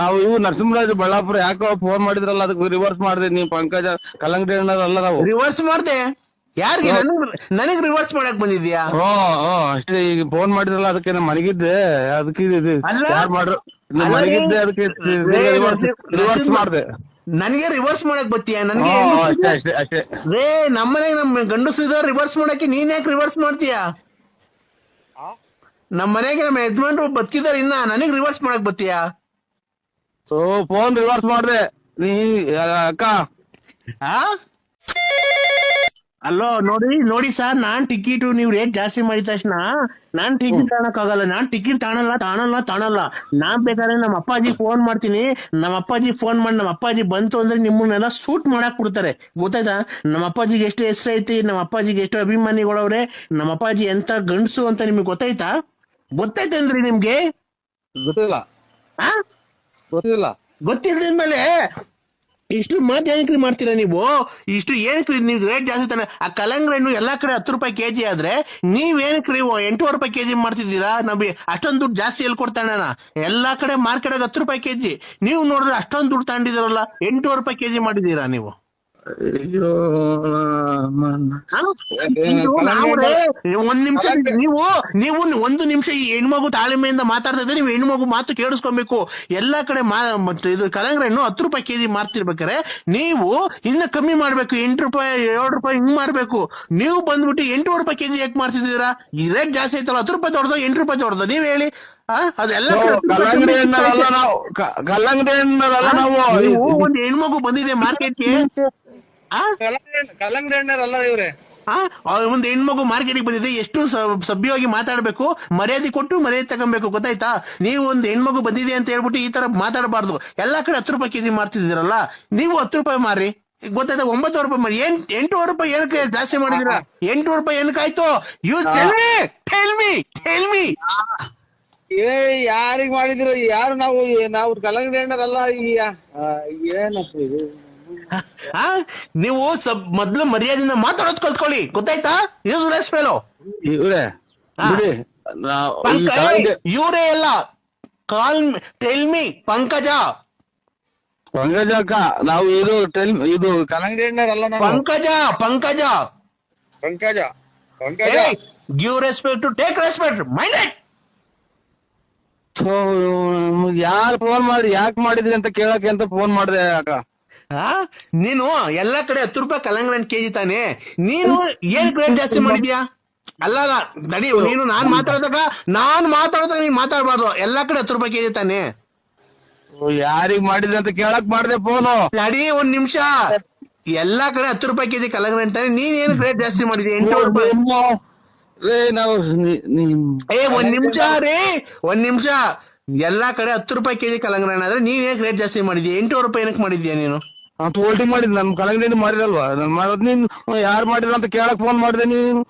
ನಾವು ಇವು ನರಸಿಂಹರಾಜ್ ಬಳ್ಳಾಪುರ ಯಾಕೋ ಫೋನ್ ಮಾಡಿದ್ರಲ್ಲ ಅದಕ್ಕೆ ರಿವರ್ಸ್ ಮಾಡಿದೆ. ನೀವು ಪಂಕಜ ಕಲ್ಲಂಗಡಿ ಅಣ್ಣರಲ್ಲ ನಾವು. ರಿವರ್ಸ್ ಮಾಡ್ದೆ ಯಾರಿಗೆ? ನನಗ್ ರಿವರ್ಸ್ ಮಾಡಕ್ ಬಂದಿದ್ಯಾ? ಅಷ್ಟೇ. ಈಗ ಫೋನ್ ಮಾಡಿದ್ರಲ್ಲ ಅದಕ್ಕೆ ನಾನು ಮಲಗಿದ್ದೆ, ಅದಕ್ಕೆ ಯಾರು ಮಾಡ್ರು ಮಲಗಿದ್ದೆ, ಅದಕ್ಕೆ ರಿವರ್ಸ್ ಮಾಡಿದೆ. ನನಗೆ ರಿವರ್ಸ್ ಮಾಡಕ್ ಬತ್ತೀಯ? ನನ್ಗೆ ಅಷ್ಟೇ ಅಷ್ಟೇ ಅಷ್ಟೇ. ರೇ ನಮ್ಮನೆಗೆ ನಮ್ ಗಂಡಸ್ರಿದ ರಿವರ್ಸ್ ಮಾಡಕ್ಕೆ ನೀನ್ ಯಾಕೆ ರಿವರ್ಸ್ ಮಾಡ್ತೀಯಾ? ನಮ್ ಮನೆಗೆ ನಮ್ಮ ಯಜಮಾನ್ರು ಬದುಕಿದಾರ, ಇನ್ನ ನನಗ್ ರಿವರ್ಸ್ ಮಾಡಕ್ ಬತ್ತೀಯಾ? ಸೊ ಫೋನ್ ರಿವರ್ಸ್ ಮಾಡಿದೆ ನೀ ಅಕ್ಕ. ಅಲ್ಲೋ ನೋಡಿ ಸರ್, ನಾನ್ ಟಿಕೆಟ್ ನೀವು ರೇಟ್ ಜಾಸ್ತಿ ಮಾಡಿದ ತಕ್ಷಣ ನಾನ್ ಟಿಕೆಟ್ ತಗೊಳಕ್ ಆಗಲ್ಲ. ನಾನ್ ಟಿಕೆಟ್ ತಾಣಲ್ಲ. ನಾನ್ ಬೇಕಾದ್ರೆ ನಮ್ಮ ಅಪ್ಪಾಜಿ ಫೋನ್ ಮಾಡ್ತೀನಿ. ನಮ್ಮ ಅಪ್ಪಾಜಿ ಫೋನ್ ಮಾಡಿ ನಮ್ಮ ಅಪ್ಪಾಜಿ ಬಂತು ಅಂದ್ರೆ ನಿಮ್ಮನ್ನೆಲ್ಲ ಶೂಟ್ ಮಾಡಕ್ ಬಿಡ್ತಾರೆ, ಗೊತ್ತಾಯ್ತಾ? ನಮ್ಮ ಅಪ್ಪಾಜಿಗೆ ಎಷ್ಟು ಹೆಸರು ಐತಿ, ನಮ್ಮ ಅಪ್ಪಾಜಿಗೆ ಎಷ್ಟು ಅಭಿಮಾನಿಗಳವ್ರೆ, ನಮ್ಮ ಅಪ್ಪಾಜಿ ಎಂತ ಗಂಡಸು ಅಂತ ನಿಮ್ಗೆ ಗೊತ್ತಾಯ್ತೇನ್ರಿ ನಿಮ್ಗೆ? ಗೊತ್ತಿಲ್ಲದ್ಮೇಲೆ ಇಷ್ಟು ಮಾತು ಏನಕ್ರಿ ಮಾಡ್ತೀರಾ ನೀವು? ಇಷ್ಟು ಏನಕ್ರಿ ನೀವು ರೇಟ್ ಜಾಸ್ತಿ ತಾನೆ? ಆ ಕಲ್ಲಂಗಡಿ ಹಣ್ಣು ಎಲ್ಲಾ ಕಡೆ 10 ರೂಪಾಯಿ ಕೆಜಿ ಆದ್ರೆ ನೀವೇನಕ್ರಿ 8 ರೂಪಾಯಿ ಕೆಜಿ ಮಾಡ್ತಿದ್ದೀರಾ? ನಮಗೆ ಅಷ್ಟೊಂದು ದುಡ್ಡು ಜಾಸ್ತಿ ಎಲ್ಲಿ ಕೊಡ್ತಾಣ? ಎಲ್ಲಾ ಕಡೆ ಮಾರ್ಕೆಟ್ 10 ರೂಪಾಯಿ ಕೆಜಿ, ನೀವು ನೋಡಿದ್ರೆ ಅಷ್ಟೊಂದು ದುಡ್ಡು ತಗೊಂಡಿದ್ದೀರಲ್ಲ, 8 ರೂಪಾಯಿ ಕೆಜಿ ಮಾಡಿದೀರಾ ನೀವು. ಒಂದ್ ನಿಮಿಷ ನೀವು ಒಂದು ನಿಮಿಷ ಈ ಹೆಣ್ಮಗು ತಾಳ್ಮೆಯಿಂದ ಮಾತಾಡ್ತಾ ಇದ್ರೆ ನೀವು ಹೆಣ್ಮಗು ಮಾತು ಕೇಳಿಸ್ಕೊಬೇಕು. ಎಲ್ಲಾ ಕಡೆ ಇದು ಕಲ್ಲಂಗಡಿ ಹಣ್ಣು 10 ರೂಪಾಯಿ ಕೆಜಿ ಮಾರ್ತಿರ್ಬೇಕಾರೆ ನೀವು ಇನ್ನ ಕಮ್ಮಿ ಮಾಡ್ಬೇಕು, 8 ರೂಪಾಯಿ 7 ರೂಪಾಯಿ ಹಿಂಗ್ ಮಾರ್ಬೇಕು. ನೀವು ಬಂದ್ಬಿಟ್ಟು 8 ರೂಪಾಯಿ ಕೆಜಿ ಯಾಕೆ ಮಾರ್ತಿದ್ದೀರಾ? ಈ ರೇಟ್ ಜಾಸ್ತಿ ಐತಲ್ಲ, 10 ರೂಪಾಯಿ ದೊಡ್ಡದು 8 ರೂಪಾಯಿ ದೊಡ್ಡದು, ನೀವ್ ಹೇಳಿ. ಅದೆಲ್ಲ ಒಂದ್ ಹೆಣ್ಮಗು ಬಂದಿದೆ ಮಾರ್ಕೆಟ್ಗೆ, ಕಲ್ಲಂಗಡಿ ಹಣ್ಣರಲ್ಲ ಇವ್ರೆ. ಒಂದ್ ಹೆಣ್ಮಗು ಮಾರ್ಕೆಟ್ಗೆ ಬಂದಿದೆ, ಎಷ್ಟು ಸಭ್ಯವಾಗಿ ಮಾತಾಡ್ಬೇಕು, ಮರ್ಯಾದೆ ಕೊಟ್ಟು ಮರ್ಯಾದೆ ತಗೊಬೇಕು, ಗೊತ್ತಾಯ್ತಾ? ನೀವು ಒಂದ್ ಹೆಣ್ಮಗು ಬಂದಿದೆ ಅಂತ ಹೇಳ್ಬಿಟ್ಟು ಈ ತರ ಮಾತಾಡಬಾರ್ದು. ಎಲ್ಲಾ ಕಡೆ 10 ರೂಪಾಯಿ ಕೆಜಿ ಮಾರ್ತಿದ್ದೀರಲ್ಲ, ನೀವು 10 ರೂಪಾಯಿ ಮಾರಿ, ಗೊತ್ತಾಯ್ತಾ? 9 ರೂಪಾಯಿ ಮಾರಿ. 8 ರೂಪಾಯಿ ಏನಕ್ಕೆ ಜಾಸ್ತಿ ಮಾಡಿದಿರಾ? 8 ರೂಪಾಯಿ ಏನಕ್ಕಾಯ್ತು? ಯು ಟೆಲ್ ಮಿ ಯಾರಿಗ್ ಮಾಡಿದಿರ? ಯಾರು? ನಾವು ಕಲ್ಲಂಗಡಿ ಹಣ್ಣರಲ್ಲ. ಏನಪ್ಪ ಇದು? ನೀವು ಮೊದ್ಲು ಮರ್ಯಾದೆಯಿಂದ ಮಾತಾಡೋದ್ ಕಲ್ತ್ಕೊಳ್ಳಿ, ಗೊತ್ತಾಯ್ತಾ? ಯೂಸ್ಲೆಸ್ ಫೆಲೋ ಇವ್ರೆ. ಇವರೇ ಎಲ್ಲ ಟೆಲ್ ಮಿ ಪಂಕಜ ಅಕ್ಕ, ನಾವು ಇದು ಕಲ್ಲಂಗಡಿ ಹಣ್ಣರಲ್ಲ. Pankaja give respect to take respect, mind it. ಯಾರು ಫೋನ್ ಮಾಡಿ ಯಾಕೆ ಮಾಡಿದ್ರಿ ಅಂತ ಕೇಳಕ್ಕೆ ಅಂತ ಫೋನ್ ಮಾಡಿದೆ ಅಕ್ಕ. ನೀನು ಎಲ್ಲಾ ಕಡೆ 10 ರೂಪಾಯಿ ಕಲ್ಲಂಗಡಿ ಹಣ್ಣು ಕೆಜಿ ತಾನೆ, ನೀನು ಏನ್ ರೇಟ್ ಜಾಸ್ತಿ ಮಾಡಿದ್ಯಾ? ಅಲ್ಲ ನಡಿ, ನೀನು ನಾನ್ ಮಾತಾಡಿದಾಗ ನೀನ್ ಮಾತಾಡ್ಬಾರ್ದು. ಎಲ್ಲಾ ಕಡೆ 10 ರೂಪಾಯಿ ಕೆಜಿ ತಾನೆ. ಯಾರಿಗ್ ಮಾಡಿದ್ರಿ ಅಂತ ಕೇಳಕ್ ಮಾಡಿದೆ ಫೋನು. ನಡಿ ಒಂದ್ ನಿಮಿಷ, ಎಲ್ಲಾ ಕಡೆ 10 ರೂಪಾಯಿ ಕೆಜಿ ಕಲ್ಲಂಗಡಿ ಹಣ್ಣು ತಾನೆ, ನೀನ್ ಏನ್ ರೇಟ್ ಜಾಸ್ತಿ ಮಾಡಿದ್ಯಾ? 8 ರೂಪಾಯಿ. ಒಂದ್ ನಿಮಿಷ, ಎಲ್ಲಾ ಕಡೆ 10 ರೂಪಾಯಿ ಕೆಜಿ ಕಲ್ಲಂಗಡಿ ಹಣ್ಣು ಆದ್ರೆ ನೀನ್ ಏನ್ ರೇಟ್ ಜಾಸ್ತಿ ಮಾಡಿದ್ಯಾ? 8 ರೂಪಾಯಿ ಏನಕ್ ಮಾಡಿದ್ಯಾ ನೀನು? ಹೋಲ್ಡಿಂಗ್ ಮಾಡಿದ್ ನಮ್ ಕಲ್ಲಂಗಡಿ ಮಾಡಿರಲ್ವಾ? ನೀನ್ ಯಾರು ಮಾಡಿದ್ರ ಅಂತ ಕೇಳಕ್ ಫೋನ್ ಮಾಡಿದೆ. ನೀನು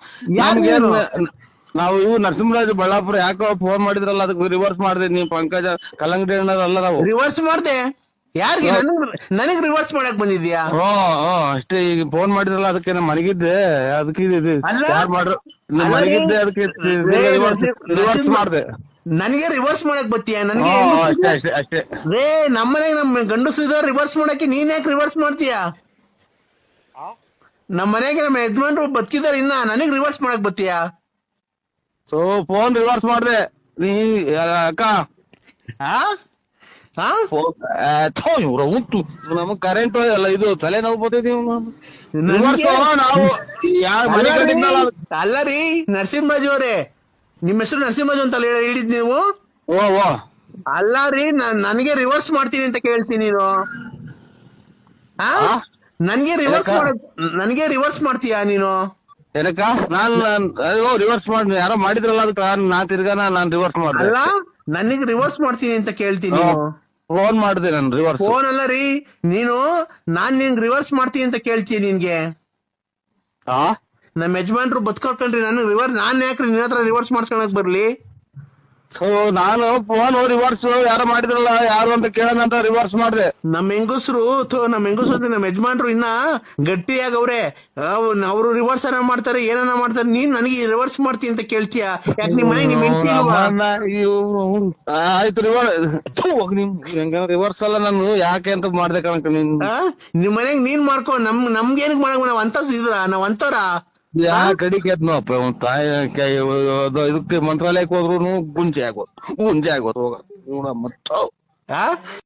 ನಾವು ಇವು ನರಸಿಂಹರಾಜ್ ಬಳ್ಳಾಪುರ ಯಾಕೋ ಫೋನ್ ಮಾಡಿದ್ರಲ್ಲ ಅದಕ್ಕೆ ರಿವರ್ಸ್ ಮಾಡಿದೆ. ನೀವು ಪಂಕಜ ಕಲ್ಲಂಗಡಿ ಅಣ್ಣರಲ್ಲ ನಾವು. ರಿವರ್ಸ್ ಮಾಡ್ದೆ ಯಾರಿಗೆ? ನನಗ್ ರಿವರ್ಸ್ ಮಾಡಕ್ ಬಂದಿದ್ಯಾ? ಅಷ್ಟೇ. ಈಗ ಫೋನ್ ಮಾಡಿದ್ರಲ್ಲ ಅದಕ್ಕೆ ನಾನು ಮಲಗಿದ್ದೆ, ಅದಕ್ಕೆ ಯಾರು ಮಾಡ್ರು ಮಲಗಿದ್ದೆ, ಅದಕ್ಕೆ ರಿವರ್ಸ್ ಮಾಡಿದೆ. ನನಗೆ ರಿವರ್ಸ್ ಮಾಡಕ್ ಬತ್ತೀಯ? ನನಗೆ ಅಷ್ಟೇ. ರೇ ನಮ್ಮನೆಗೆ ನಮ್ ಗಂಡಸ್ರಿದ ರಿವರ್ಸ್ ಮಾಡಕ್ಕೆ ನೀನ್ ಯಾಕೆ ರಿವರ್ಸ್ ಮಾಡ್ತೀಯಾ? ನಮ್ ಮನೆಗೆ ನಮ್ಮ ಯಜಮಾನ್ರು ಬದುಕಿದಾರ, ಇನ್ನ ನನಗ್ ರಿವರ್ಸ್ ಮಾಡಕ್ ಬತ್ತೀಯಾ? ಸೊ ಫೋನ್ ರಿವರ್ಸ್ ಮಾಡಿದೆ ನೀ ಅಕ್ಕ. ಉಂಟು ನಮಗ್ ಕರೆಂಟ್ ಎಲ್ಲ ಇದು ತಲೆನೋವು ಬರ್ತೈತಿ. ಅಲ್ಲ ರೀ ನರಸಿಂಹರಾಜ್ ಅವರೇ, ನಿಮ್ಮ ಹೆಸರು ನರಸಿಂಹರಾಜು ಅಂತ ಹೇಳಿದ್ ನೀವು? ಅಲ್ಲ ರೀ, ನನಗೆ ರಿವರ್ಸ್ ಮಾಡ್ತೀನಿ ಅಂತ ಕೇಳ್ತೀನಿ ನೀನು. ನನಗೆ ರಿವರ್ಸ್ ಮಾಡ್ತೀಯಾ ನೀನು? ಏನಕ್ಕ? ನಾನ್ ರಿವರ್ಸ್ ಮಾಡಿ ಯಾರೋ ಮಾಡಿದ್ರಲ್ಲ ಅದಕ್ಕೆ ನಾನ್ ತಿರ್ಗಾನ ನಾನ್ ರಿವರ್ಸ್ ಮಾಡ್ದೆ. ಅಲ್ಲ, ನನಗೆ ರಿವರ್ಸ್ ಮಾಡ್ತೀನಿ ಅಂತ ಕೇಳ್ತೀನಿ. ಫೋನ್ ಮಾಡಿದೆ ನಾನು ರಿವರ್ಸ್. ಫೋನ್ ಅಲ್ಲ ರೀ, ನಾನ್ ನಿನ್ಗೆ ರಿವರ್ಸ್ ಮಾಡ್ತೀನಿ ಅಂತ ಕೇಳ್ತೀನಿ ನಿನ್ಗೆ. ನಮ್ಮ ಯಜಮಾನ್ರು ಬದುಕೋಕಂಡ್ರಿ, ನಾನ್ ಯಾಕ್ರಿ ನಿನ್ನ ಹತ್ರ ರಿವರ್ಸ್ ಮಾಡ್ಸ್ಕೊಳಕ್ ಬರ್ಲಿ? ಸೊ ನಾನು ಫೋನ್ ರಿವರ್ಸ್ ಯಾರು ಮಾಡಿದ್ರಲ್ಲ ಯಾರು ಅಂತ ಕೇಳೋಣ ಅಂತ ರಿವರ್ಸ್ ಮಾಡಿದೆ. ನಮ್ ಹೆಂಗಸರು ನಮ್ಮ ಯಜಮಾನ್ರು ಇನ್ನ ಗಟ್ಟಿಯಾಗವ್ರೆ. ಅವ್ರು ರಿವರ್ಸ್ ಅನ್ನ ಮಾಡ್ತಾರೆ, ಏನನ್ನ ಮಾಡ್ತಾರೆ. ನೀನ್ ನನಗೆ ರಿವರ್ಸ್ ಮಾಡ್ತೀನಿ ಅಂತ ಕೇಳ್ತೀಯ? ಯಾಕೆ ನಿಮ್ ಮನೆಗೆ ನಿಮ್ ಹೆಂಡತಿ ಇಲ್ವಾ? ಆಯ್ತು ರಿವರ್ಸ್ ಅಲ್ಲ, ನಾನು ಯಾಕೆ ಅಂತ ಮಾಡ್ದೆ ಕಣಕ. ನಿಮ್ ಮನೆಗ್ ನೀನ್ ಮಾಡ್ಕೊ, ನಮ್ಗೇನಕ್ ಮಾಡಕ್ ನಾವ್ ಅಂತ ನಾವ್ ಅಂತವ್ರ ಯಾ ಕಡಿಕೆ ಅಪ್ಪ ತಾಯಿ ಇದಕ್ಕೆ ಮಂತ್ರಾಲಯಕ್ಕೆ ಹೋದ್ರು ಗುಂಜೆ ಆಗೋದು ಹೋಗ ಮತ್ತ